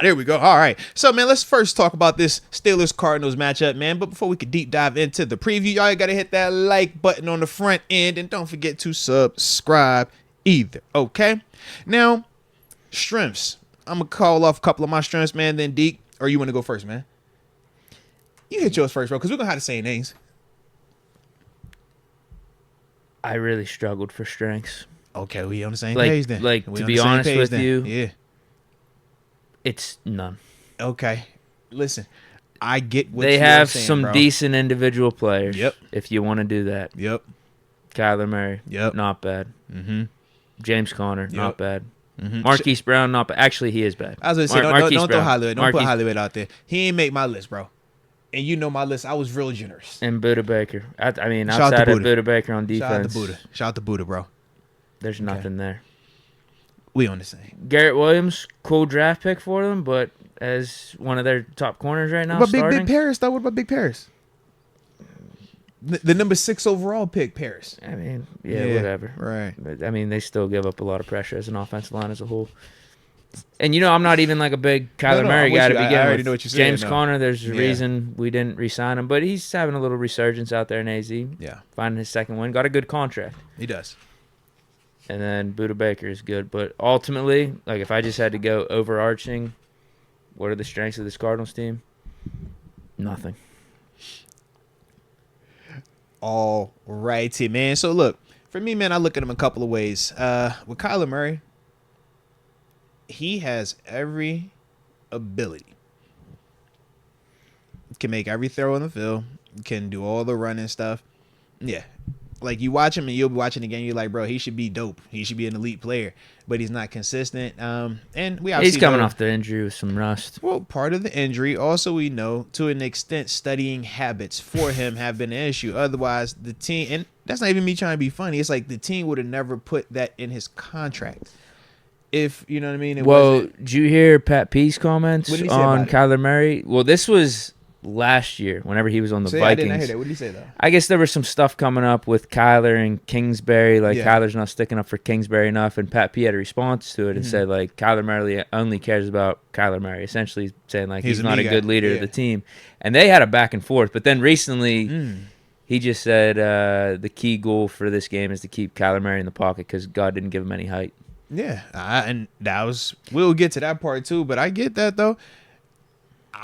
there we go. All right. So, man, let's first talk about this Steelers-Cardinals matchup, man. But before we could deep dive into the preview, y'all got to hit that like button on the front end. And don't forget to subscribe either, okay? Now, strengths. I'm going to call off a couple of my strengths, man. Then Deke, or you want to go first, man? You hit yours first, bro, because we're going to have to say names. I really struggled for strengths. Okay, we on the same page then. Like, to be honest with you, yeah, it's none. Okay, listen, I get what they you're have saying, some bro. decent individual players. Yep. If you want to do that. Yep. Kyler Murray. Yep. Not bad. Mm-hmm. James Conner. Yep. Not bad. Mm-hmm. Marquise Brown. Not bad. Actually, he is bad. I was gonna say, don't throw Hollywood. Don't put Marquise Hollywood out there. He ain't make my list, bro. And you know my list. I was real generous. and Buda Baker. I mean, Shout out outside to of Buda. Buda Baker on Shout out defense, to Buda. Shout out to Buda, bro. there's nothing there. We on the same. Garrett Williams, cool draft pick for them, but as one of their top corners right now, What about starting. Big Paris, though? What about Big Paris? The number 6 overall pick, Paris. I mean, yeah, whatever. Right. But, I mean, they still give up a lot of pressure as an offensive line as a whole. And, I'm not even like a big Kyler Murray guy to begin with. I already know what you're saying. James Conner, there's a reason we didn't re-sign him, but he's having a little resurgence out there in AZ. Yeah. Finding his second win. Got a good contract. He does. And then Buda Baker is good. But ultimately, like if I just had to go overarching, what are the strengths of this Cardinals team? Nothing. All righty, man. So, look, for me, man, I look at him a couple of ways. With Kyler Murray, he has every ability. Can make every throw in the field. Can do all the running stuff. Yeah. Like, you watch him and you'll be watching the game. You're like, bro, he should be dope. He should be an elite player. But he's not consistent. And we obviously He's coming know, off the injury with some rust. well, part of the injury. Also, we know, to an extent, studying habits for him have been an issue. Otherwise, the team, and that's not even me trying to be funny. It's like the team would have never put that in his contract. If, you know what I mean? Did you hear Pat P's comments What did he say on about it? Kyler Murray? Well, this was last year, whenever he was on the I Vikings. didn't hear that. What did he say, though? I guess there was some stuff coming up with Kyler and Kingsbury. Like, Yeah. Kyler's not sticking up for Kingsbury enough. And Pat P had a response to it and Mhm. said, like, Kyler Murray only cares about Kyler Murray. Essentially saying, like, He's he's a not me a guy. good leader Yeah. of the team. And they had a back and forth. But then recently, he just said the key goal for this game is to keep Kyler Murray in the pocket because God didn't give him any height. Yeah, and that was, we'll get to that part too, but I get that though.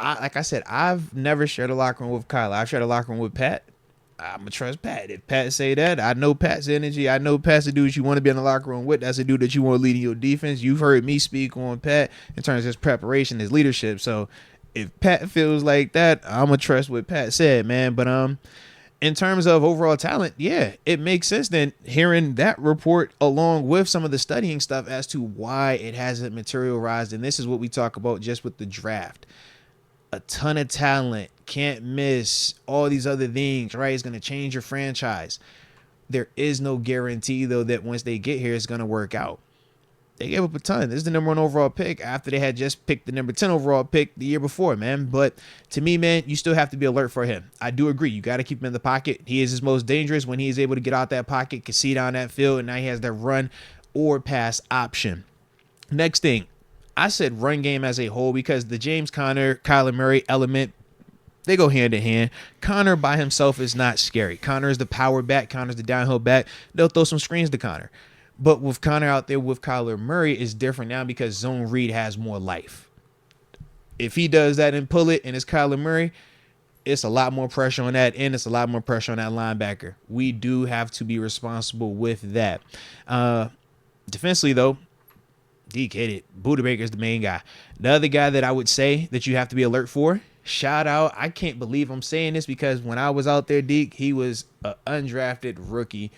Like I said, I've never shared a locker room with Kyler. I've shared a locker room with Pat. I'm gonna trust Pat. If Pat say that, I know Pat's energy. I know Pat's the dude you want to be in the locker room with. That's the dude that you want leading your defense. You've heard me speak on Pat in terms of his preparation, his leadership. So if Pat feels like that, I'm gonna trust what Pat said, man. But in terms of overall talent, yeah, it makes sense then hearing that report along with some of the studying stuff as to why it hasn't materialized. And this is what we talk about just with the draft. A ton of talent, can't miss, all these other things, right? It's going to change your franchise. There is no guarantee, though, that once they get here, it's going to work out. They gave up a ton. This is the number 1 overall pick after they had just picked the number 10 overall pick the year before, man. But to me, man, you still have to be alert for him. I do agree. You got to keep him in the pocket. He is his most dangerous when he is able to get out that pocket, can see down that field, and now he has that run or pass option. Next thing, I said run game as a whole because the James Conner, Kyler Murray element, they go hand in hand. Conner by himself is not scary. Conner is the power back. Conner's the downhill back. They'll throw some screens to Conner. But with Conner out there with Kyler Murray, it's different now because zone read has more life. If he does that and pull it and it's Kyler Murray, it's a lot more pressure on that and it's a lot more pressure on that linebacker. We do have to be responsible with that. Defensively, though, Deke hit it. Buda Baker is the main guy. The other guy that I would say that you have to be alert for, shout out, I can't believe I'm saying this because when I was out there, Deke, he was an undrafted rookie.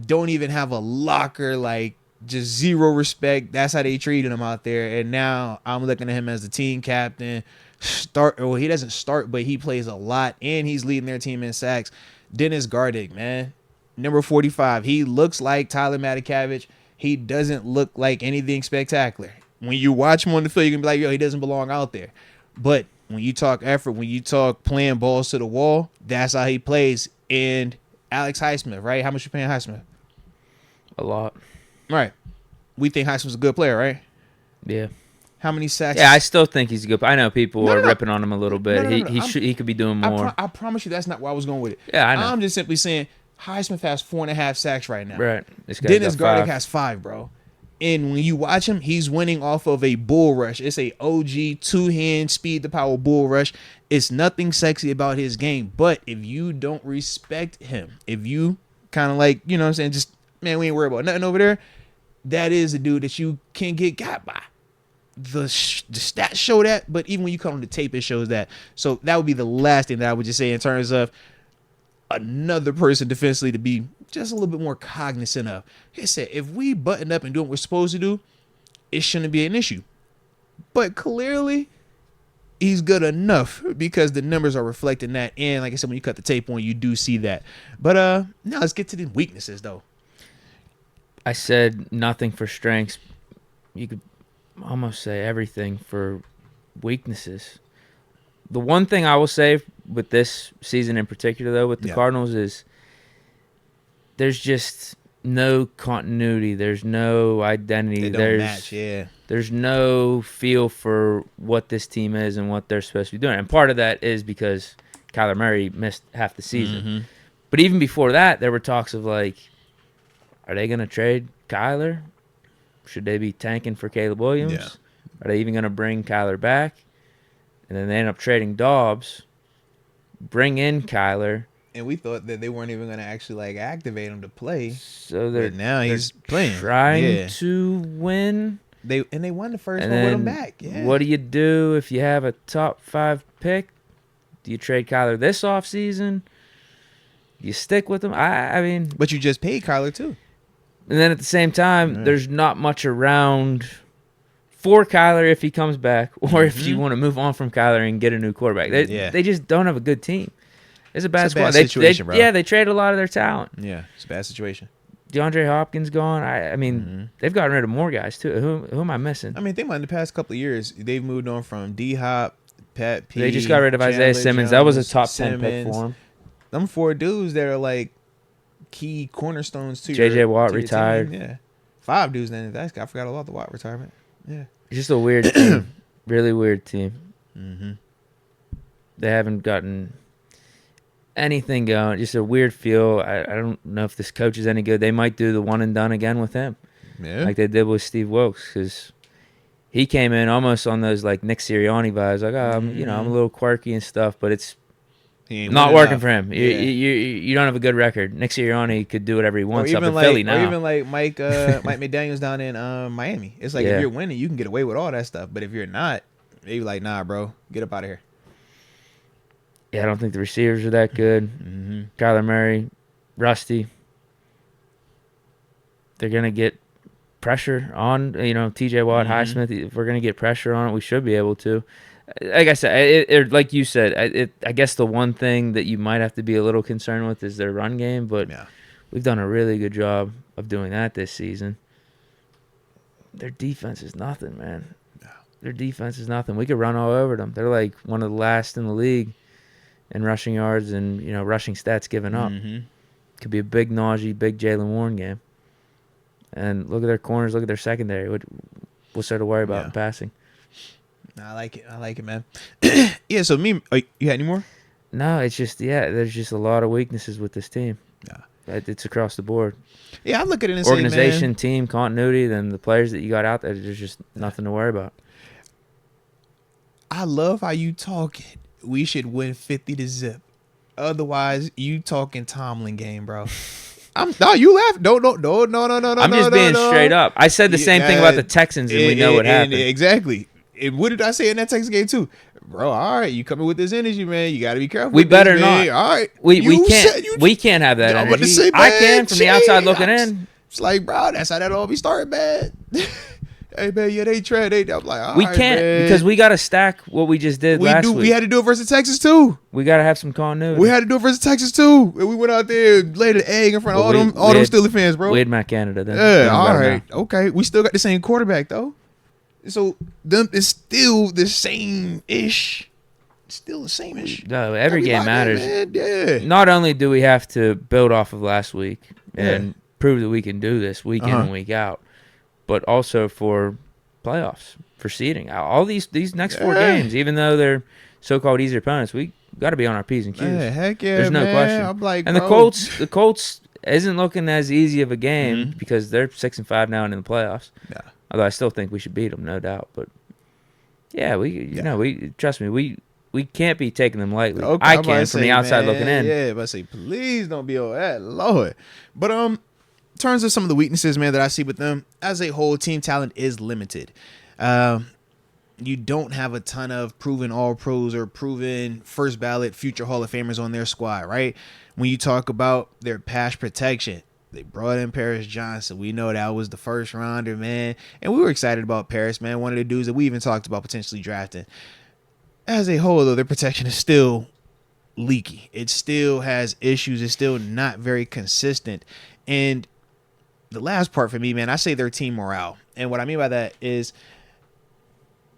Don't even have a locker, like just zero respect. That's how they treated him out there. And now I'm looking at him as the team captain. He doesn't start, but he plays a lot and he's leading their team in sacks. Dennis Gardick, man, number 45. He looks like Tyler Matakavich. He doesn't look like anything spectacular. When you watch him on the field, you can be like, yo, he doesn't belong out there. But when you talk effort, when you talk playing balls to the wall, that's how he plays. And Alex Highsmith, right? How much you paying Highsmith? A lot. Right. We think Highsmith's a good player, right? Yeah. how many sacks. Yeah, I still think he's a good. I know people are No. ripping on him a little bit. No. He could be doing more. I promise you that's not where I was going with it. Yeah, I know. I'm just simply saying Highsmith has 4.5 sacks right now. Right. This guy's Dennis got Gardick 5. has 5, bro. And when you watch him, he's winning off of a bull rush. It's a OG 2-hand speed to power bull rush. It's nothing sexy about his game. But if you don't respect him, if you kind of like, you know what I'm saying, just, man, we ain't worried about nothing over there, that is a dude that you can get got by. The stats show that, but even when you come on the tape, it shows that. So that would be the last thing that I would just say in terms of another person defensively to be just a little bit more cognizant of. Like I said, if we button up and do what we're supposed to do, it shouldn't be an issue. But clearly, he's good enough because the numbers are reflecting that. And like I said, when you cut the tape on, you do see that. But now let's get to the weaknesses, though. I said nothing for strengths. You could almost say everything for weaknesses. The one thing I will say with this season in particular, though, with the Cardinals is there's just no continuity. There's no identity. They don't match, There's no feel for what this team is and what they're supposed to be doing. And part of that is because Kyler Murray missed half the season. Mm-hmm. But even before that, there were talks of like, are they going to trade Kyler? Should they be tanking for Caleb Williams? Yeah. Are they even going to bring Kyler back? And then they end up trading Dobbs, bring in Kyler. And we thought that they weren't even going to actually like activate him to play. So they're now he's playing, trying to win. They won the first one with him back. Yeah. What do you do if you have a top 5 pick? Do you trade Kyler this offseason? Do you stick with him? I mean, but you just paid Kyler too. And then at the same time, there's not much around for Kyler if he comes back, or if you want to move on from Kyler and get a new quarterback. They just don't have a good team. It's a bad squad. Situation, bro. Yeah, they trade a lot of their talent. Yeah, it's a bad situation. DeAndre Hopkins gone. I mean, they've gotten rid of more guys too. Who am I missing? I mean, think about in the past couple of years, they've moved on from D-Hop, Pat P. They just got rid of Isaiah Simmons. That was a top 10 pick for him. Them 4 dudes that are like key cornerstones too. JJ Watt retired. Yeah, 5 dudes. Then I forgot about the Watt retirement. Yeah, it's just a weird team. Really weird team. Mm-hmm. They haven't gotten anything going. Just a weird feel. I don't know if this coach is any good. They might do the one and done again with him, like they did with Steve Wilkes, because he came in almost on those like Nick Sirianni vibes. Like, I'm a little quirky and stuff, but it's not working for him. You don't have a good record. Nick Sirianni could do whatever he wants up in Philly now. Or even like Mike McDaniels down in Miami. It's like if you're winning, you can get away with all that stuff. But if you're not, they be like, nah, bro, get up out of here. Yeah, I don't think the receivers are that good. Kyler Murray, rusty. They're going to get pressure on, T.J. Watt, Highsmith. If we're going to get pressure on it, we should be able to. Like I said, like you said, I guess the one thing that you might have to be a little concerned with is their run game, but we've done a really good job of doing that this season. Their defense is nothing, man. Their defense is nothing. We could run all over them. They're like one of the last in the league in rushing yards and, rushing stats given up. Could be a big Najee, big Jalen Warren game. And look at their corners, look at their secondary. We'll start to worry about in passing. I like it, man. Yeah, so you had any more? No, it's just, there's just a lot of weaknesses with this team. Yeah. It's across the board. Yeah, I look at it and organization, say, man, team, continuity, then the players that you got out there, there's just nothing to worry about. I love how you talk it. We should win 50-0. Otherwise, you talking Tomlin game, bro. You laugh. No. I'm just being straight up. I said the same thing about the Texans, and we know what happened. Exactly. And what did I say in that Texas game too? Bro, all right, you coming with this energy, man. You got to be careful. We better not. All right. We can't have that energy. Say, I can from the outside looking in. It's like, bro, that's how that all be started, man. Hey, man, they tried. I'm like, all we right, can't, man. because we got to stack what we just did last week. We had to do it versus Texas too. We got to have some continuity. We had to do it versus Texas too. And we went out there and laid an egg in front of all them Steelers fans, bro. We had Matt Canada then. Yeah, all right. Okay. We still got the same quarterback though. So it's still the same-ish. Still the same-ish. No, every game matters. Man. Yeah. Not only do we have to build off of last week and prove that we can do this week in and week out, but also for playoffs for seeding. All these next 4 games, even though they're so-called easier opponents, we got to be on our P's and Q's. Heck yeah, There's no question. I'm like, and bro. the Colts isn't looking as easy of a game because they're 6-5 now and in the playoffs. Yeah. Although I still think we should beat them, no doubt. But yeah, we trust me, we can't be taking them lightly. Okay, I can from the outside looking in. Yeah, but I say, please don't be on that, Lord. But in terms of some of the weaknesses, man, that I see with them as a whole, team talent is limited. You don't have a ton of proven All-Pros or proven first ballot future Hall of Famers on their squad, right? When you talk about their pass protection, they brought in Paris Johnson. We know that was the first rounder, man. And we were excited about Paris, man. One of the dudes that we even talked about potentially drafting. As a whole, though, their protection is still leaky. It still has issues. It's still not very consistent. And the last part for me, man, I say their team morale. And what I mean by that is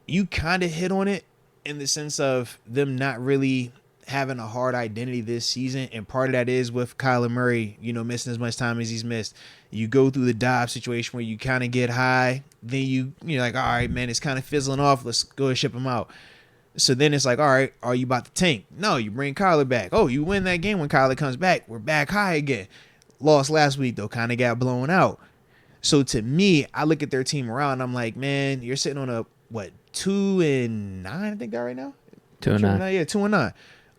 you kind of hit on it in the sense of them not really having a hard identity this season. And part of that is with Kyler Murray, missing as much time as he's missed. You go through the dive situation where you kind of get high. Then you're like, all right, man, it's kind of fizzling off. Let's go and ship him out. So then it's like, all right, are you about to tank? No, you bring Kyler back. Oh, you win that game when Kyler comes back. We're back high again. Lost last week, though. Kind of got blown out. So to me, I look at their team around and I'm like, man, you're sitting on a, 2-9, I think that right now? 2-9. Yeah, 2-9.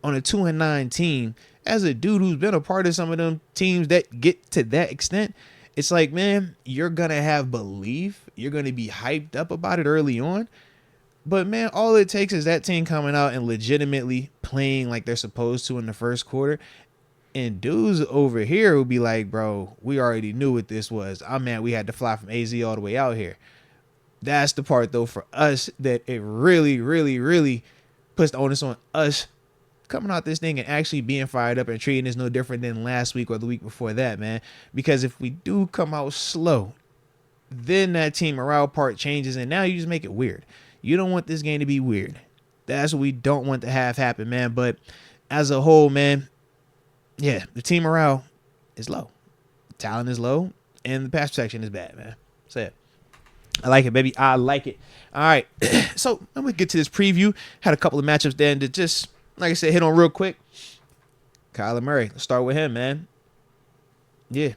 On a 2-9 team, as a dude who's been a part of some of them teams that get to that extent, it's like, man, you're going to have belief. You're going to be hyped up about it early on. But, man, all it takes is that team coming out and legitimately playing like they're supposed to in the first quarter. And dudes over here will be like, bro, we already knew what this was. We had to fly from AZ all the way out here. That's the part, though, for us that it really, really, really puts the onus on us coming out this thing and actually being fired up and treating this no different than last week or the week before that, man. Because if we do come out slow, then that team morale part changes, and now you just make it weird. You don't want this game to be weird. That's what we don't want to have happen, man. But as a whole, man, yeah, the team morale is low. Talent is low, and the pass protection is bad, man. Say it. I like it, baby. I like it. All right. So let me get to this preview. Had a couple of matchups there to just, like I said, hit on real quick. Kyler Murray. Let's start with him, man. Yeah.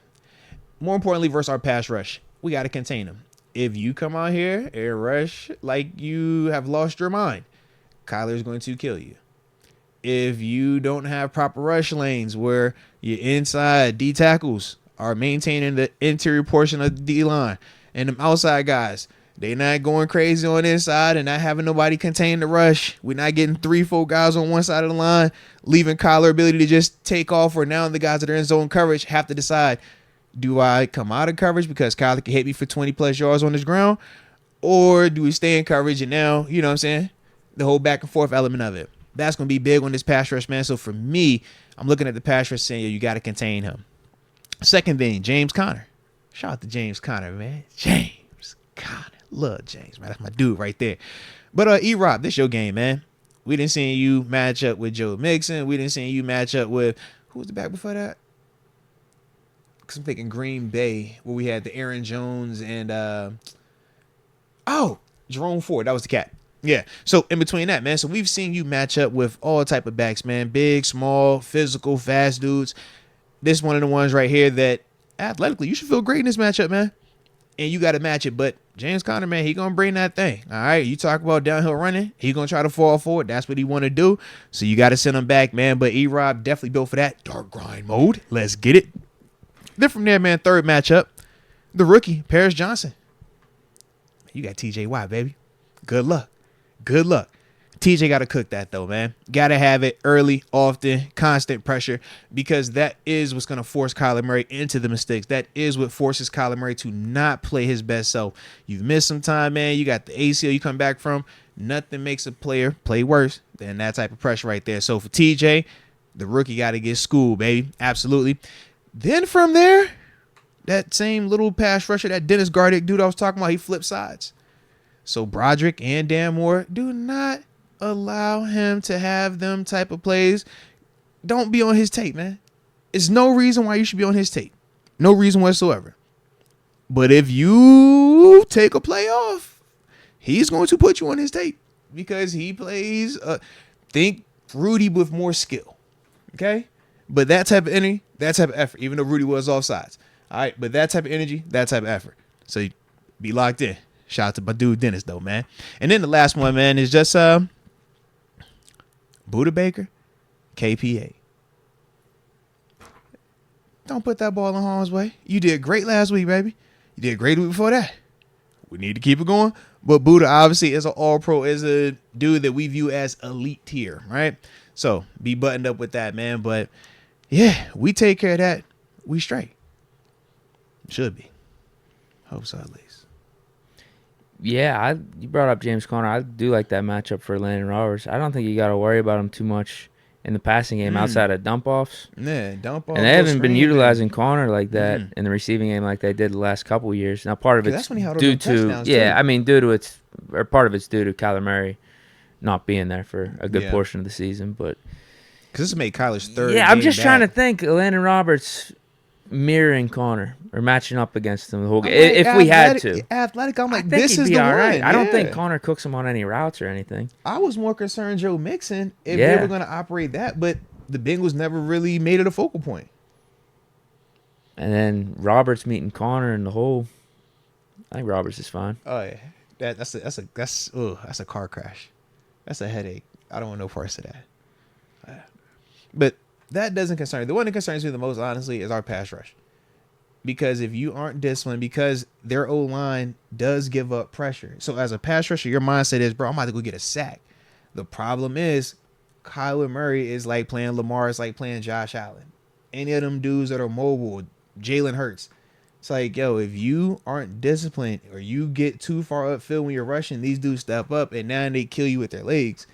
More importantly, versus our pass rush, we got to contain him. If you come out here and rush like you have lost your mind, Kyler's going to kill you. If you don't have proper rush lanes where your inside D tackles are maintaining the interior portion of the D line, and them outside guys, they not going crazy on the inside and not having nobody contain the rush. We're not getting 3-4 guys on one side of the line, leaving Kyler ability to just take off, or now the guys that are in zone coverage have to decide, do I come out of coverage because Kyler can hit me for 20-plus yards on this ground, or do we stay in coverage and now, you know what I'm saying, the whole back and forth element of it. That's going to be big on this pass rush, man. So for me, I'm looking at the pass rush saying, you got to contain him. Second thing, James Conner. Shout out to James Conner, man. James Conner. Love James, man. That's my dude right there. But E-Rob, this your game, man. We didn't see you match up with Joe Mixon. We didn't see you match up with, who was the back before that? Because I'm thinking Green Bay, where we had the Aaron Jones and, Jerome Ford. That was the cat. Yeah. So in between that, man, so we've seen you match up with all type of backs, man. Big, small, physical, fast dudes. This is one of the ones right here that athletically you should feel great in this matchup, man. And you got to match it. But James Conner, man, he going to bring that thing. All right. You talk about downhill running. He going to try to fall forward. That's what he want to do. So you got to send him back, man. But E-Rob definitely built for that dark grind mode. Let's get it. Then from there, man, third matchup, the rookie, Paris Johnson. You got TJ Watt, baby. Good luck. Good luck. TJ got to cook that, though, man. Got to have it early, often, constant pressure, because that is what's going to force Kyler Murray into the mistakes. That is what forces Kyler Murray to not play his best self. You've missed some time, man. You got the ACL you come back from. Nothing makes a player play worse than that type of pressure right there. So for TJ, the rookie got to get schooled, baby. Absolutely. Then from there, that same little pass rusher, that Dennis Gardick dude I was talking about, he flipped sides. So Broderick and Dan Moore, do not allow him to have them type of plays. Don't be on his tape, man. There's no reason why you should be on his tape. No reason whatsoever. But if you take a play off, he's going to put you on his tape because he plays. Think Rudy with more skill, okay? But that type of energy, that type of effort, even though Rudy was offsides. All right, but that type of energy, that type of effort. So be locked in. Shout out to my dude Dennis, though, man. And then the last one, man, is just Buda Baker, KPA. Don't put that ball in harm's way. You did great last week, baby. You did great the week before that. We need to keep it going. But Buda obviously is an all-pro, is a dude that we view as elite tier, right? So be buttoned up with that, man. But yeah, we take care of that. We straight. Should be. Hope so, at least. Yeah, you brought up James Conner. I do like that matchup for Landon Roberts. I don't think you got to worry about him too much in the passing game outside of dump-offs. Yeah, dump-offs. And they haven't been utilizing Conner like that in the receiving game like they did the last couple of years. Now, part of it's due to, part of it's due to Kyler Murray not being there for a good portion of the season. But because this made Kyler's third. Yeah, I'm just trying to think. Landon Roberts mirroring Conner or matching up against him the whole game. Like, if we had to. Athletic, I'm like, this is the all one. Right. I don't think Conner cooks him on any routes or anything. I was more concerned Joe Mixon if they were going to operate that, but the Bengals never really made it a focal point. And then Roberts meeting Conner in the hole. I think Roberts is fine. Oh yeah, that's a car crash. That's a headache. I don't want no parts of that. But that doesn't concern me. The one that concerns me the most, honestly, is our pass rush. Because if you aren't disciplined, because their O-line does give up pressure. So as a pass rusher, your mindset is, bro, I'm about to go get a sack. The problem is Kyler Murray is like playing Lamar. It's like playing Josh Allen. Any of them dudes that are mobile, Jalen Hurts. It's like, yo, if you aren't disciplined or you get too far upfield when you're rushing, these dudes step up and now they kill you with their legs.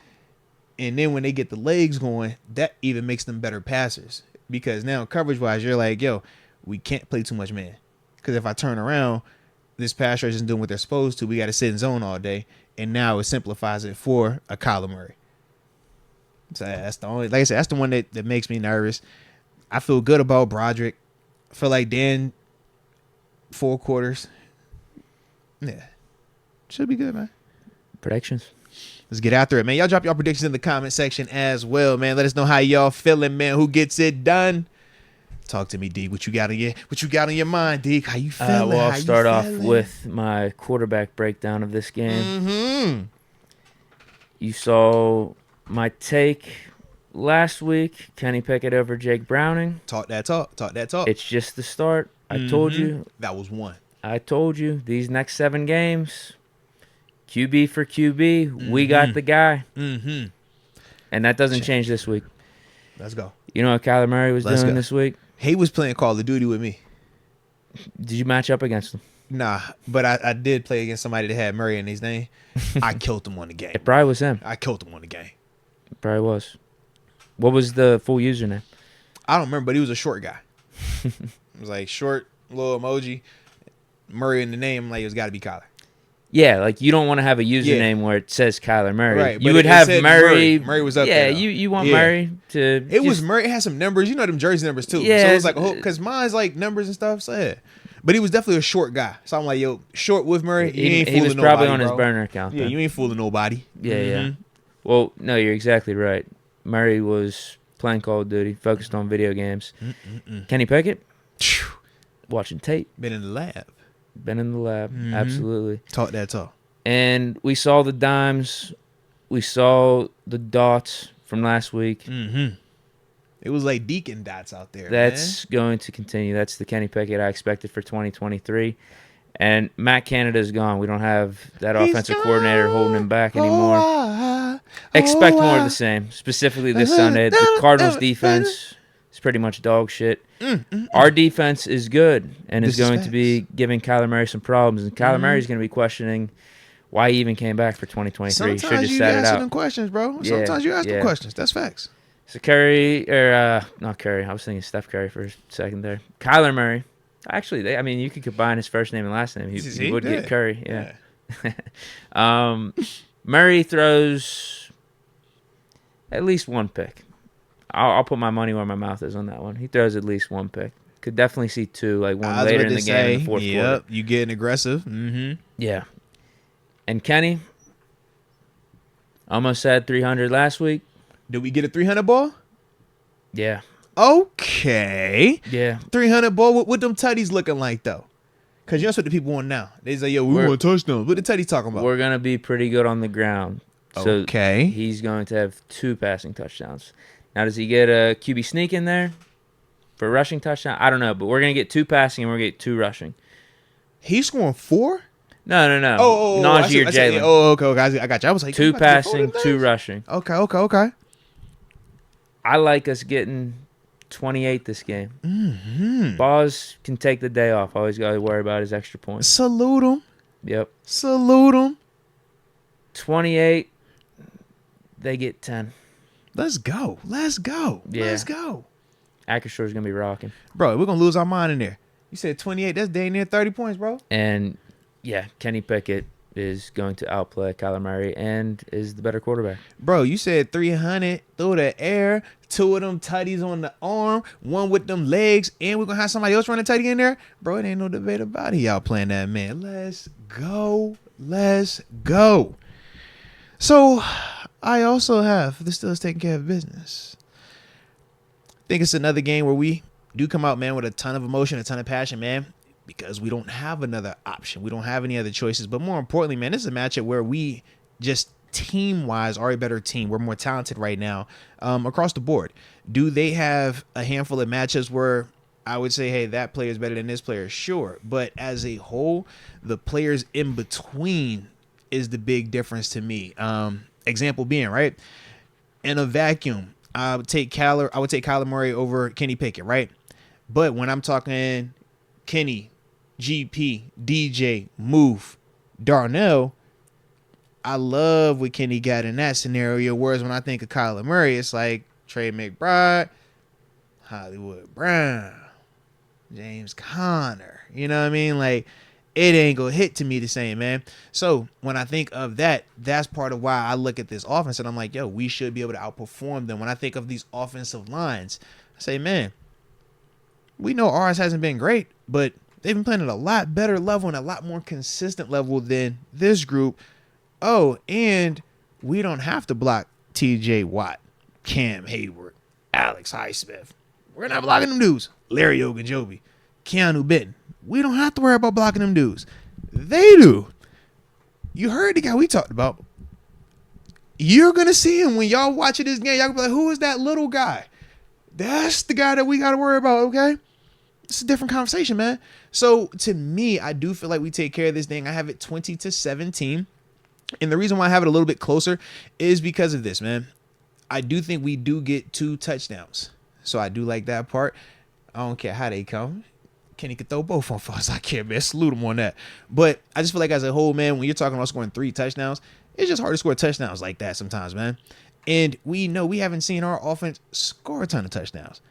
And then when they get the legs going, that even makes them better passers. Because now coverage-wise, you're like, yo, we can't play too much man. Because if I turn around, this pass rush isn't doing what they're supposed to. We got to sit in zone all day. And now it simplifies it for a Kyler Murray. So that's the only, like I said, that's the one that makes me nervous. I feel good about Broderick. I feel like Dan, 4 quarters. Yeah. Should be good, man. Predictions. Let's get after it, man. Y'all drop y'all predictions in the comment section as well, man. Let us know how y'all feeling, man. Who gets it done? Talk to me, Deke. What you got on your mind, Deke? How you feeling? Well, I'll start off with my quarterback breakdown of this game. Mm-hmm. You saw my take last week. Kenny Pickett over Jake Browning. Talk that talk. It's just the start. I told you. That was one. I told you. These next 7 games, QB for QB, we got the guy. Mm-hmm. And that doesn't change this week. Let's go. You know what Kyler Murray was doing this week? He was playing Call of Duty with me. Did you match up against him? Nah, but I did play against somebody that had Murray in his name. I killed him on the game. It probably was him. I killed him on the game. It probably was. What was the full username? I don't remember, but he was a short guy. It was like short, little emoji, Murray in the name. Like, it's got to be Kyler. Yeah, like you don't want to have a username where it says Kyler Murray. Right, you would have Murray. Murray was up there. Yeah, you want Murray to. It was Murray. It had some numbers. You know them jersey numbers too. Yeah. So it was like, because mine's like numbers and stuff. So yeah. But he was definitely a short guy. So I'm like, yo, short with Murray. He was probably nobody, on his bro. burner account. Yeah, then. you ain't fooling nobody. Yeah, yeah. Well, no, you're exactly right. Murray was playing Call of Duty, focused on video games. Kenny Pickett, watching tape. Been in the lab. Absolutely. Talk that talk. And we saw the dimes. We saw the dots from last week. It was like Deacon dots out there. That's going to continue. That's the Kenny Pickett I expected for 2023. And Matt Canada's gone. We don't have that offensive coordinator holding him back anymore. Expect more of the same, specifically this Sunday. The Cardinals defense is pretty much dog shit. Our defense is good and is going to be giving Kyler Murray some problems. And Kyler Murray's going to be questioning why he even came back for 2023. Sometimes he should just you sat it ask out. them questions, bro. Sometimes you ask them questions. That's facts. So not Curry. I was thinking Steph Curry for a second there. Kyler Murray. Actually, you could combine his first name and last name. He would get Curry. Yeah. Murray throws at least one pick. I'll put my money where my mouth is on that one. He throws at least one pick. Could definitely see 2, like one later in the game in the fourth quarter. You getting aggressive. Yeah. And Kenny almost had 300 last week. Did we get a 300 ball? Yeah. Okay. Yeah. 300 ball. What them tutties looking like, though? Because that's what the people want now. They say, yo, we want touchdowns. What the tutties talking about? We're going to be pretty good on the ground. So okay. He's going to have 2 passing touchdowns. Now, does he get a QB sneak in there for a rushing touchdown? I don't know, but we're going to get 2 passing and we're going to get 2 rushing. He's scoring 4? No. Najee or Jalen. Okay. I got you. I was like, 2 passing, 2 rushing. Okay. I like us getting 28 this game. Mm-hmm. Boz can take the day off. Always got to worry about his extra points. Salute him. Yep. Salute him. 28. They get 10. Let's go. Yeah. Let's go. Acrishore's going to be rocking. Bro, we're going to lose our mind in there. You said 28. That's dang near 30 points, bro. And, yeah, Kenny Pickett is going to outplay Kyler Murray and is the better quarterback. Bro, you said 300 through the air, 2 of them tutties on the arm, 1 with them legs, and we're going to have somebody else running tutty in there? Bro, it ain't no debate about it. Y'all playing that, man. Let's go. So, I also have the Steelers taking care of business. I think it's another game where we do come out, man, with a ton of emotion, a ton of passion, man, because we don't have another option. We don't have any other choices. But more importantly, man, this is a matchup where we just team-wise are a better team. We're more talented right now across the board. Do they have a handful of matchups where I would say, hey, that player is better than this player? Sure. But as a whole, the players in between is the big difference to me. Example being, right, in a vacuum, I would take Kyler Murray over Kenny Pickett, right? But when I'm talking Kenny, GP, DJ, Move, Darnell, I love what Kenny got in that scenario. Whereas when I think of Kyler Murray, it's like Trey McBride, Hollywood Brown, James Conner. You know what I mean? Like, it ain't gonna hit to me the same, man. So when I think of that, that's part of why I look at this offense and I'm like, yo, we should be able to outperform them. When I think of these offensive lines, I say, man, we know ours hasn't been great, but they've been playing at a lot better level and a lot more consistent level than this group. Oh, and we don't have to block TJ Watt, Cam Hayward, Alex Highsmith. We're not blocking them dudes. Larry Ogunjobi, Keanu Benton. We don't have to worry about blocking them dudes. They do. You heard the guy we talked about. You're going to see him when y'all watching this game. Y'all going to be like, who is that little guy? That's the guy that we got to worry about, okay? It's a different conversation, man. So, to me, I do feel like we take care of this thing. I have it 20-17. And the reason why I have it a little bit closer is because of this, man. I do think we do get 2 touchdowns. So, I do like that part. I don't care how they come. Kenny could throw both on us. I care, man. Salute him on that. But I just feel like as a whole, man, when you're talking about scoring 3 touchdowns, it's just hard to score touchdowns like that sometimes, man. And we know we haven't seen our offense score a ton of touchdowns.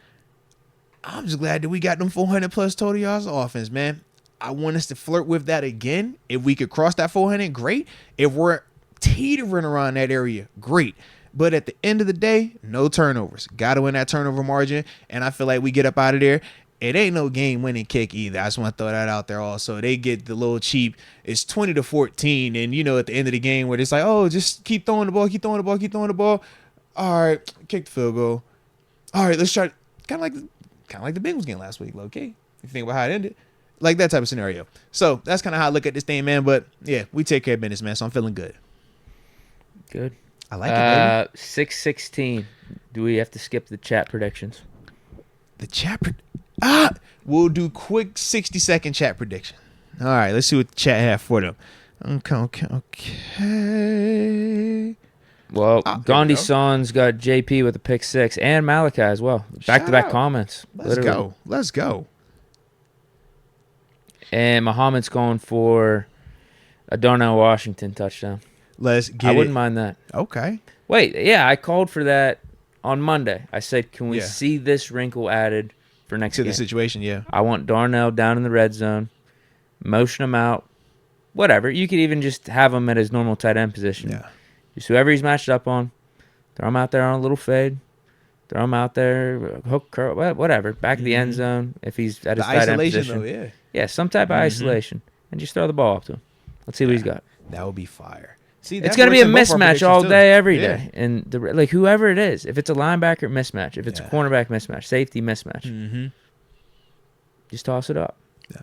I'm just glad that we got them 400-plus total yards of offense, man. I want us to flirt with that again. If we could cross that 400, great. If we're teetering around that area, great. But at the end of the day, no turnovers. Got to win that turnover margin. And I feel like we get up out of there. It ain't no game-winning kick either. I just want to throw that out there also. They get the little cheap. It's 20-14. And, you know, at the end of the game where it's like, oh, just keep throwing the ball. All right, kick the field goal. All right, let's try. Kind of like the Bengals game last week, low-key. If you think about how it ended. Like that type of scenario. So that's kind of how I look at this thing, man. But, yeah, we take care of business, man. So I'm feeling good. Good. I like it, baby. 6-16. Do we have to skip the chat predictions? The chat we'll do quick 60-second chat prediction. All right, let's see what the chat have for them. Okay. Well, Gandhi Son's got JP with a pick 6 and Malachi as well. Back-to-back comments. Let's go. And Muhammad's going for a Darnell Washington touchdown. Let's get it. I wouldn't mind that. Okay. Wait, yeah, I called for that on Monday. I said, can we see this wrinkle added for next game? To the situation, yeah. I want Darnell down in the red zone, motion him out, whatever. You could even just have him at his normal tight end position. Yeah. Just whoever he's matched up on, throw him out there on a little fade, throw him out there, hook, curl, whatever, back of the end zone if he's at his tight end position. Though, yeah. Yeah, some type of isolation, and just throw the ball up to him. Let's see what he's got. That would be fire. See, It's that going to be a works in both our mismatch all predictions, day, too. every Yeah. day. And like whoever it is, if it's a linebacker mismatch, if it's a Yeah. cornerback mismatch, safety mismatch, Mm-hmm. just toss it up. Yeah.